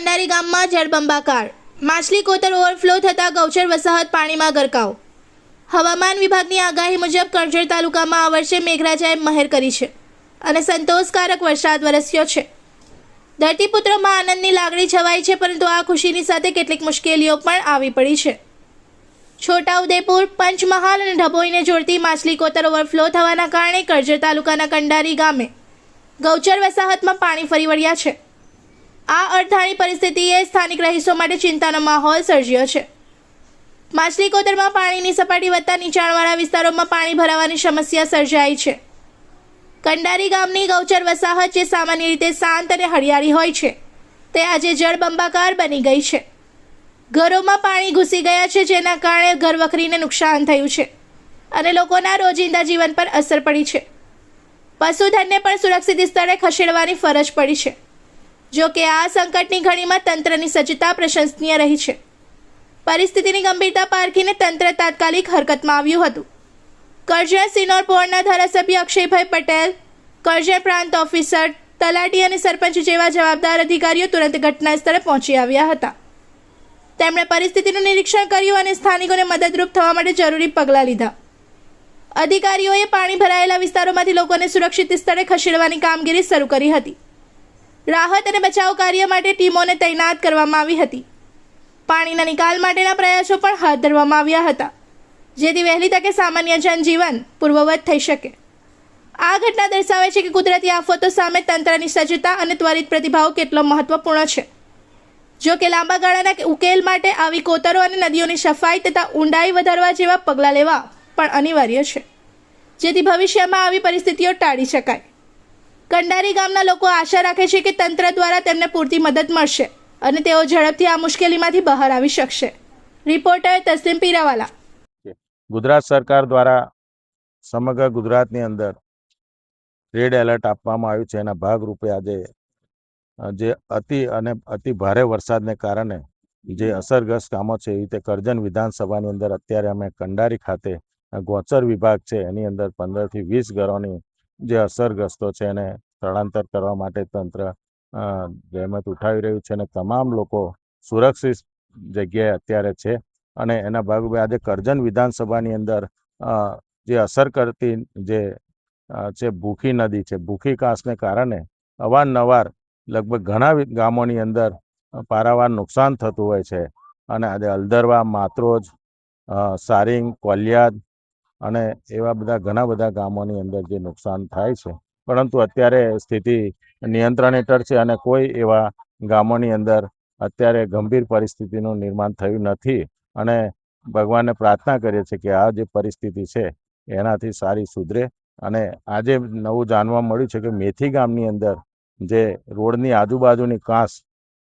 કંડારી ગામમાં જળબંબાકાર, માછલી કોતર ઓવરફ્લો થતાં ગૌચર વસાહત પાણીમાં ગરકાવ। હવામાન વિભાગની આગાહી મુજબ કરજણ તાલુકામાં આ વર્ષે મેઘરાજાએ મહેર કરી છે અને સંતોષકારક વરસાદ વરસ્યો છે। ધરતીપુત્રોમાં આનંદની લાગણી છવાઈ છે, પરંતુ આ ખુશીની સાથે કેટલીક મુશ્કેલીઓ પણ આવી પડી છે। છોટાઉદેપુર, પંચમહાલ અને ડભોઈને જોડતી માછલી કોતર ઓવરફ્લો થવાના કારણે કરજણ તાલુકાના કંડારી ગામે ગૌચર વસાહતમાં પાણી ફરી વળ્યા છે। આ અડધાણી પરિસ્થિતિએ સ્થાનિક રહીશો માટે ચિંતાનો માહોલ સર્જ્યો છે। માછલી કોતરમાં પાણીની સપાટી વધતા નીચાણવાળા વિસ્તારોમાં પાણી ભરાવાની સમસ્યા સર્જાઈ છે। કંડારી ગામની ગૌચર વસાહત, જે સામાન્ય રીતે શાંત અને હરિયાળી હોય છે, તે આજે જળબંબાકાર બની ગઈ છે। ઘરોમાં પાણી ઘૂસી ગયા છે, જેના કારણે ઘરવખરીને નુકસાન થયું છે અને લોકોના રોજિંદા જીવન પર અસર પડી છે। પશુધનને પણ સુરક્ષિત સ્થળે ખસેડવાની ફરજ પડી છે। જો કે આ સંકટની ઘડીમાં તંત્રની સજ્જતા પ્રશંસનીય રહી છે। પરિસ્થિતિની ગંભીરતા પારખીને તંત્ર તાત્કાલિક હરકતમાં આવ્યું હતું। કરજણ સિનોર પોળના ધારાસભ્ય અક્ષયભાઈ પટેલ, કરજણ પ્રાંત ઓફિસર, તલાટી અને સરપંચ જેવા જવાબદાર અધિકારીઓ તુરંત ઘટના સ્થળે પહોંચી આવ્યા હતા। તેમણે પરિસ્થિતિનું નિરીક્ષણ કર્યું અને સ્થાનિકોને મદદરૂપ થવા માટે જરૂરી પગલાં લીધા। અધિકારીઓએ પાણી ભરાયેલા વિસ્તારોમાંથી લોકોને સુરક્ષિત સ્થળે ખસેડવાની કામગીરી શરૂ કરી હતી। રાહત અને બચાવ કાર્ય માટે ટીમોને તૈનાત કરવામાં આવી હતી। પાણીના નિકાલ માટેના પ્રયાસો પણ હાથ ધરવામાં આવ્યા હતા, જેથી વહેલી તકે સામાન્ય જનજીવન પૂર્વવત થઈ શકે। આ ઘટના દર્શાવે છે કે કુદરતી આફતો સામે તંત્રની સજ્જતા અને ત્વરિત પ્રતિભાવ કેટલો મહત્વપૂર્ણ છે। જો કે લાંબા ગાળાના ઉકેલ માટે આવી કોતરો અને નદીઓની સફાઈ તથા ઊંડાઈ વધારવા જેવા પગલાં લેવા પણ અનિવાર્ય છે, જેથી ભવિષ્યમાં આવી પરિસ્થિતિઓ ટાળી શકાય। કંડારી ગામના લોકો આશા રાખે છે કે તંત્ર દ્વારા તેમને પૂરતી મદદ મળશે અને તેઓ ઝડપથી આ મુશ્કેલીમાંથી બહાર આવી શકશે। રિપોર્ટર તસ્લીમ પીરાવાલા। ગુજરાત સરકાર દ્વારા સમગ્ર ગુજરાતની અંદર રેડ એલર્ટ આપવામાં આવ્યું છે। એના ભાગરૂપે આજે જે અતિ ભારે વરસાદને કારણે જે અસરગ્રસ્ત ગામો છે, એ રીતે કરજણ વિધાનસભાની અંદર અત્યારે અમે કંડારી ખાતે ગૌચર વિભાગ છે, એની અંદર 15 થી 20 ઘરોની જે અસરગ્રસ્તો છે એને સ્થળાંતર કરવા માટે તંત્ર જહેમત ઉઠાવી રહ્યું છે અને તમામ લોકો સુરક્ષિત જગ્યાએ અત્યારે છે। અને એના ભાગરૂપે આજે કરજણ વિધાનસભાની અંદર જે અસર કરતી જે છે ભૂખી નદી છે, ભૂખી કાંસને કારણે અવારનવાર લગભગ ઘણા ગામોની અંદર પારાવાર નુકસાન થતું હોય છે અને આજે અલદરવા, માત્રોજ, સારિંગ, કોલિયાદ અને એવા ઘણા બધા ગામોની અંદર જે નુકસાન થાય છે, પરંતુ અત્યારે સ્થિતિ નિયંત્રણ હેઠળ છે અને કોઈ એવા ગામોની અંદર અત્યારે ગંભીર પરિસ્થિતિનું નિર્માણ થયું નથી। અને ભગવાનને પ્રાર્થના કરીએ છીએ કે આ જે પરિસ્થિતિ છે એનાથી સારી સુધરે। અને આજે નવું જાણવા મળ્યું છે કે મેથી ગામની અંદર જે રોડની આજુબાજુની કાંસ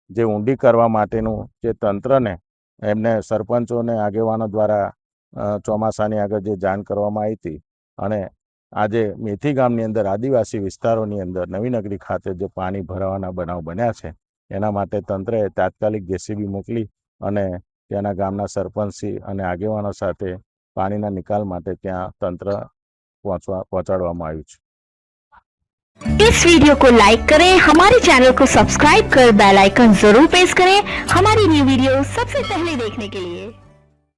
જે ઊંડી કરવા માટેનું જે તંત્રને એમને સરપંચોને આગેવાનો દ્વારા ચોમાસાની આગળ જે જાણ કરવામાં આવી હતી, અને આજે મેથી ગામની અંદર આદિવાસી વિસ્તારોની અંદર નવી નગરી ખાતે જે પાણી ભરાવાના બનાવ બન્યા છે, એના માટે તંત્રએ તાત્કાલિક જેસીબી મોકલી અને ત્યાંના ગામના સરપંચશ્રી અને આગેવાનો સાથે પાણીના નિકાલ માટે ત્યાં તંત્ર પહોંચાડવામાં આવ્યું છે। इस वीडियो को लाइक करें, हमारे चैनल को सब्सक्राइब कर बेल आइकन जरूर प्रेस करें हमारी न्यू वीडियो सबसे पहले देखने के लिए।